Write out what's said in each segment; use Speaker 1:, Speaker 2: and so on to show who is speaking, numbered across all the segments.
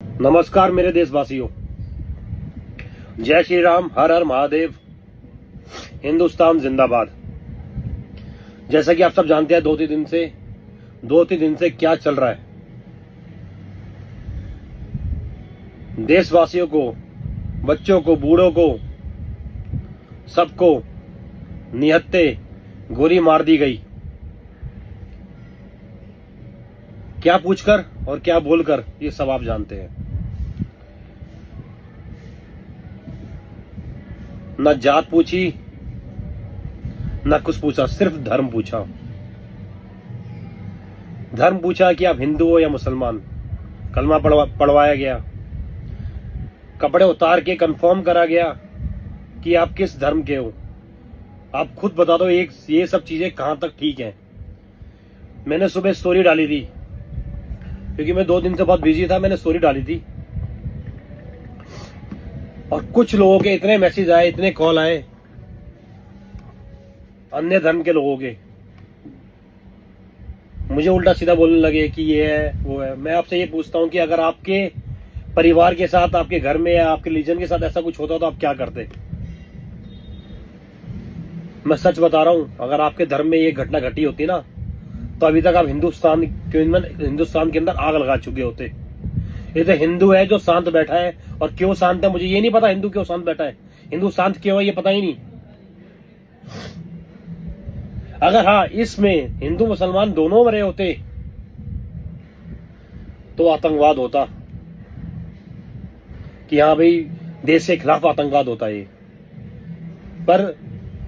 Speaker 1: नमस्कार मेरे देशवासियों, जय श्री राम, हर हर महादेव, हिंदुस्तान जिंदाबाद। जैसा कि आप सब जानते हैं, दो तीन दिन से क्या चल रहा है। देशवासियों को, बच्चों को, बूढ़ों को, सबको निहत्थे गोली मार दी गई। क्या पूछकर और क्या बोलकर, ये सब आप जानते हैं। न जात पूछी, न कुछ पूछा, सिर्फ धर्म पूछा। धर्म पूछा कि आप हिंदू हो या मुसलमान। कलमा पढ़वाया गया, कपड़े उतार के कंफर्म करा गया कि आप किस धर्म के हो। आप खुद बता दो, ये सब चीजें कहां तक ठीक हैं। मैंने सुबह स्टोरी डाली थी, क्योंकि मैं 2 दिन से बहुत बिजी था। मैंने स्टोरी डाली थी और कुछ लोगों के इतने मैसेज आए, इतने कॉल आए अन्य धर्म के लोगों के, मुझे उल्टा सीधा बोलने लगे कि ये है वो है। मैं आपसे ये पूछता हूं कि अगर आपके परिवार के साथ, आपके घर में या आपके रिलीजन के साथ ऐसा कुछ होता तो आप क्या करते? मैं सच बता रहा हूं, अगर आपके धर्म में ये घटना घटी होती ना, तो अभी तक आप हिंदुस्तान के अंदर आग लगा चुके होते। ये तो हिंदू है जो शांत बैठा है, और क्यों शांत है मुझे ये नहीं पता। हिंदू क्यों शांत बैठा है, हिंदू शांत क्यों है, ये पता ही नहीं। अगर हाँ, इसमें हिंदू मुसलमान दोनों मरे होते तो आतंकवाद होता कि हाँ भाई, देश के खिलाफ आतंकवाद होता है। पर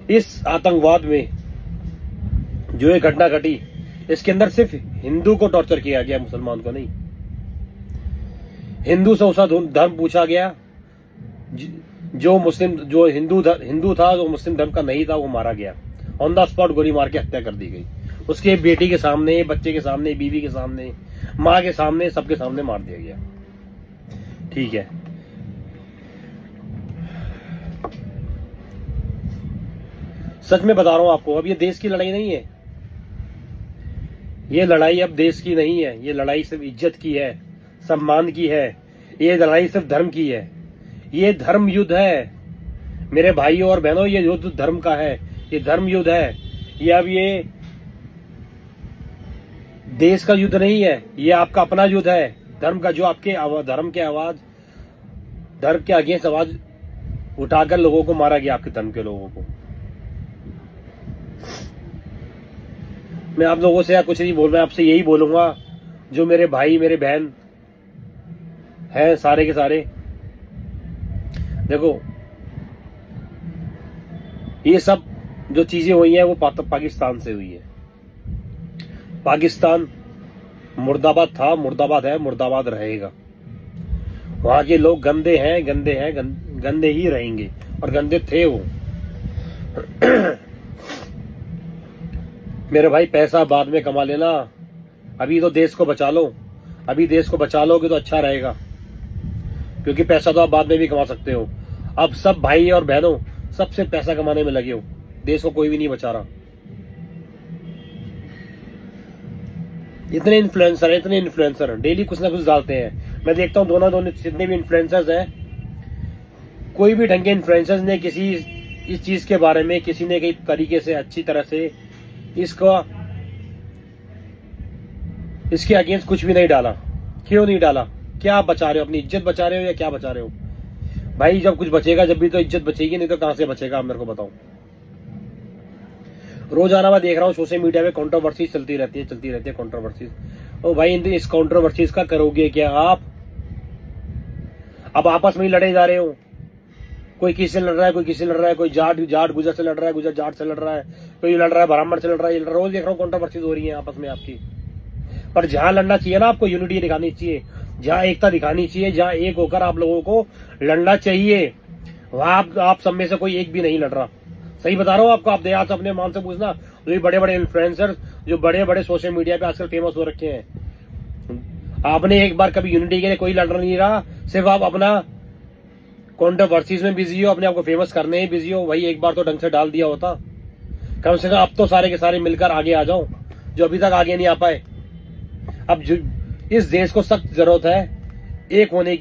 Speaker 1: इस आतंकवाद में जो ये घटना घटी, इसके अंदर सिर्फ हिंदू को टॉर्चर किया गया, मुसलमान को नहीं। हिंदू से उसका धर्म पूछा गया, जो हिंदू था, जो मुस्लिम धर्म का नहीं था, वो मारा गया। ऑन द स्पॉट गोली मार के हत्या कर दी गई। उसके बेटी के सामने, बच्चे के सामने, बीवी के सामने, माँ के सामने, सबके सामने मार दिया गया। ठीक है, सच में बता रहा हूं आपको, अब ये देश की लड़ाई नहीं है। ये लड़ाई अब देश की नहीं है। ये लड़ाई सिर्फ इज्जत की है, सम्मान की है। ये लड़ाई सिर्फ धर्म की है। ये धर्म युद्ध है मेरे भाइयों और बहनों। ये युद्ध धर्म का है, ये धर्म युद्ध है। ये अब ये देश का युद्ध नहीं है, ये आपका अपना युद्ध है। धर्म का, जो आपके धर्म के अगेंस्ट आवाज उठाकर लोगों को मारा गया, आपके धर्म के लोगों को। मैं आप लोगों से कुछ नहीं बोल रहा, आपसे यही बोलूंगा, जो मेरे भाई मेरे बहन हैं सारे के सारे, देखो ये सब जो चीजें हुई हैं वो पाकिस्तान से हुई है। पाकिस्तान मुर्दाबाद था, मुर्दाबाद है, मुर्दाबाद रहेगा। वहां के लोग गंदे हैं, गंदे ही रहेंगे, और गंदे थे वो। मेरे भाई, पैसा बाद में कमा लेना, अभी तो देश को बचा लो। अभी देश को बचा लोगे तो अच्छा रहेगा, क्योंकि पैसा तो आप बाद में भी कमा सकते हो। अब सब भाई और बहनों सबसे पैसा कमाने में लगे हो, देश को कोई भी नहीं बचा रहा। इतने इन्फ्लुएंसर डेली कुछ ना कुछ डालते हैं। मैं देखता हूँ दोनों जितने भी इन्फ्लुएंसर्स हैं, कोई भी ढंग के इन्फ्लुएंसर्स ने किसी इस चीज के बारे में, किसी ने कई तरीके से, अच्छी तरह से इसके अगेंस्ट कुछ भी नहीं डाला। क्यों नहीं डाला? क्या आप बचा रहे हो? अपनी इज्जत बचा रहे हो या क्या बचा रहे हो? भाई, जब कुछ बचेगा, जब भी तो इज्जत बचेगी, नहीं तो कहां से बचेगा? आप मेरे को बताओ। रोजाना मैं देख रहा हूँ सोशल मीडिया में कंट्रोवर्सीज चलती रहती है कंट्रोवर्सीज। ओ भाई, इस कंट्रोवर्सीज का करोगे क्या आप? अब आपस में ही लड़े जा रहे हो। कोई किसी से लड़ रहा है, कोई किसी से लड़ रहा है, कोई जाट गुजर से लड़ रहा है, गुजर जाट से लड़ रहा है, कोई लड़ रहा है ब्राह्मण से लड़ रहा है। रोज देख रहा हूँ कंट्रोवर्सीज हो रही है आपस में आपकी। पर जहां लड़ना चाहिए ना, आपको यूनिटी दिखानी चाहिए, जहां एकता दिखानी चाहिए, जहां एक होकर आप लोगों को लड़ना चाहिए, वहां आप सब में से कोई एक भी नहीं लड़ रहा। सही बता रहा हूँ आपको। आप आज अपने मान से पूछना, जो बड़े बड़े इन्फ्लुएंसर, जो बड़े बड़े सोशल मीडिया पे आजकल फेमस हो रखे हैं, आपने एक बार कभी यूनिटी के लिए कोई लड़ नहीं रहा। सिर्फ आप अपना कंट्रोवर्सीज में बिजी हो, अपने आप को फेमस करने ही बिजी हो। वही एक बार तो ढंग से डाल दिया होता। कम से कम अब तो सारे के सारे मिलकर आगे आ जाओ, जो अभी तक आगे नहीं आ पाए। अब इस देश को सख्त जरूरत है एक होने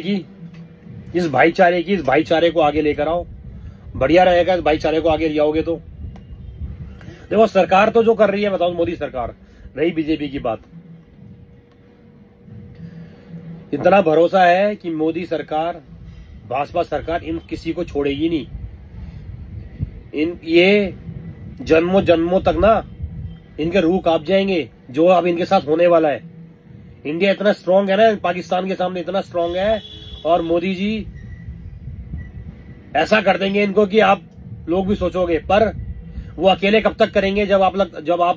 Speaker 1: की इस भाईचारे को आगे लेकर आओ। बढ़िया रहेगा इस भाईचारे को आगे ले जाओगे तो। देखो सरकार तो जो कर रही है, बताओ, मोदी सरकार, रही बीजेपी की बात, इतना भरोसा है कि मोदी सरकार, भाजपा सरकार इन किसी को छोड़ेगी नहीं। ये जन्मों जन्मों तक ना इनके रूह कांप जाएंगे जो अब इनके साथ होने वाला है। इंडिया इतना स्ट्रांग है ना, पाकिस्तान के सामने इतना स्ट्रांग है, और मोदी जी ऐसा कर देंगे इनको कि आप लोग भी सोचोगे। पर वो अकेले कब तक करेंगे, जब आप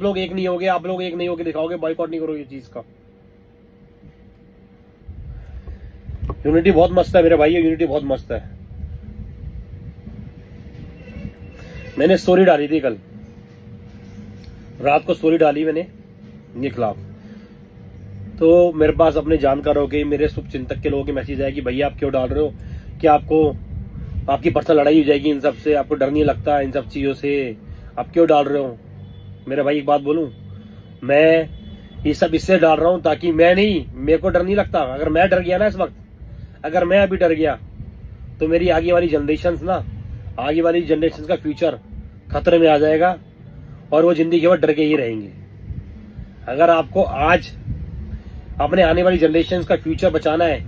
Speaker 1: लोग एक नहीं होगे, आप लोग एक नहीं होगे दिखाओगे, बॉयकॉट नहीं करोगे चीज का। यूनिटी बहुत मस्त है मेरे भाई, यूनिटी बहुत मस्त है। मैंने स्टोरी डाली थी कल रात को, स्टोरी डाली मैंने इनके खिलाफ, तो मेरे पास अपने जानकारों के, मेरे शुभचिंतक के लोगों के मैसेज आए कि भैया आप क्यों डाल रहे हो, कि आपकी पर्सनल लड़ाई हो जाएगी इन सब से, आपको डर नहीं लगता इन सब चीजों से, आप क्यों डाल रहे हो। मेरे भाई एक बात बोलूं, मैं ये सब इससे डाल रहा हूं ताकि मेरे को डर नहीं लगता। अगर मैं डर गया ना इस वक्त, अगर मैं अभी डर गया तो मेरी आगे वाली जनरेशन का फ्यूचर खतरे में आ जाएगा, और वो जिंदगी भर डर के ही रहेंगे। अगर आपको आज अपने आने वाली जनरेशन का फ्यूचर बचाना है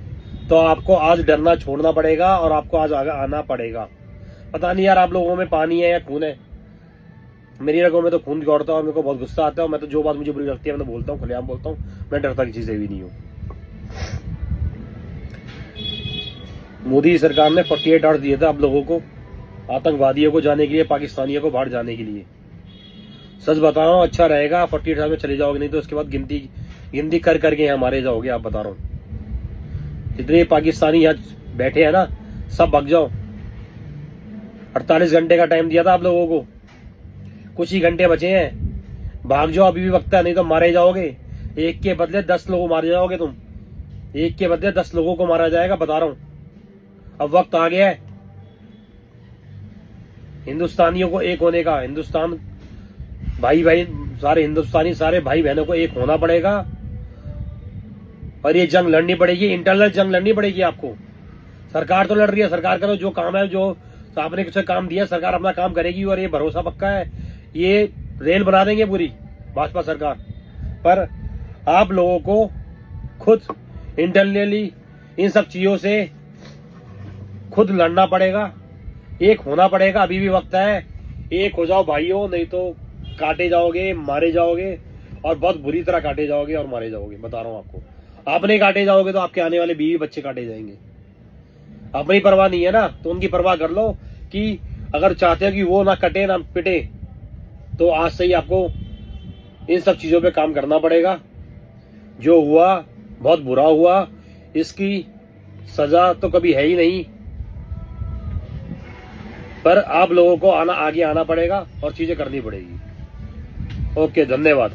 Speaker 1: तो आपको आज डरना छोड़ना पड़ेगा, और आपको आज आगे आना पड़ेगा। पता नहीं यार आप लोगों में पानी है या खून है, मेरी रगों में तो खून दौड़ता है, और मेरे को बहुत गुस्सा आता है, और मैं तो जो बात मुझे बुरी लगती है मैं तो बोलता हूँ, खुलेआम बोलता हूँ, मैं डरता किसी से भी नहीं हूँ। मोदी सरकार ने 48 आवर्स दिए थे आप लोगों को, आतंकवादियों को जाने के लिए, पाकिस्तानियों को बाहर जाने के लिए। सच बता रहा हूँ, अच्छा रहेगा 48 आवर्स में चले जाओगे, नहीं तो उसके बाद गिनती कर करके यहाँ मारे जाओगे। आप बता रहा हूँ, जितने पाकिस्तानी यहाँ बैठे हैं ना, सब भाग जाओ। 48 घंटे का टाइम दिया था आप लोगों को, कुछ ही घंटे बचे हैं, भाग जाओ, अभी भी वक्त है, नहीं तो मारे जाओगे। एक के बदले 10 लोग मारे जाओगे तुम, एक के बदले 10 लोगों को मारा जाएगा, बता रहा हूं। अब वक्त आ गया है हिंदुस्तानियों को एक होने का। हिंदुस्तान भाई सारे हिंदुस्तानी, सारे भाई बहनों को एक होना पड़ेगा, और ये जंग लड़नी पड़ेगी, इंटरनल जंग लड़नी पड़ेगी आपको। सरकार तो लड़ रही है, सरकार का तो जो काम है, जो आपने कुछ काम दिया, सरकार अपना काम करेगी, और ये भरोसा पक्का है, ये रेल बना देंगे पूरी भाजपा सरकार। पर आप लोगों को खुद इंटरनली इन सब चीजों से खुद लड़ना पड़ेगा, एक होना पड़ेगा। अभी भी वक्त है, एक हो जाओ भाइयों, नहीं तो काटे जाओगे, मारे जाओगे, और बहुत बुरी तरह काटे जाओगे और मारे जाओगे, बता रहा हूं आपको। आपने काटे जाओगे तो आपके आने वाले बीवी बच्चे काटे जाएंगे। अपनी परवाह नहीं है ना, तो उनकी परवाह कर लो, कि अगर चाहते हो कि वो ना कटे ना पिटे, तो आज से ही आपको इन सब चीजों पे काम करना पड़ेगा। जो हुआ बहुत बुरा हुआ, इसकी सजा तो कभी है ही नहीं, पर आप लोगों को आगे आना पड़ेगा और चीजें करनी पड़ेगी। ओके, धन्यवाद।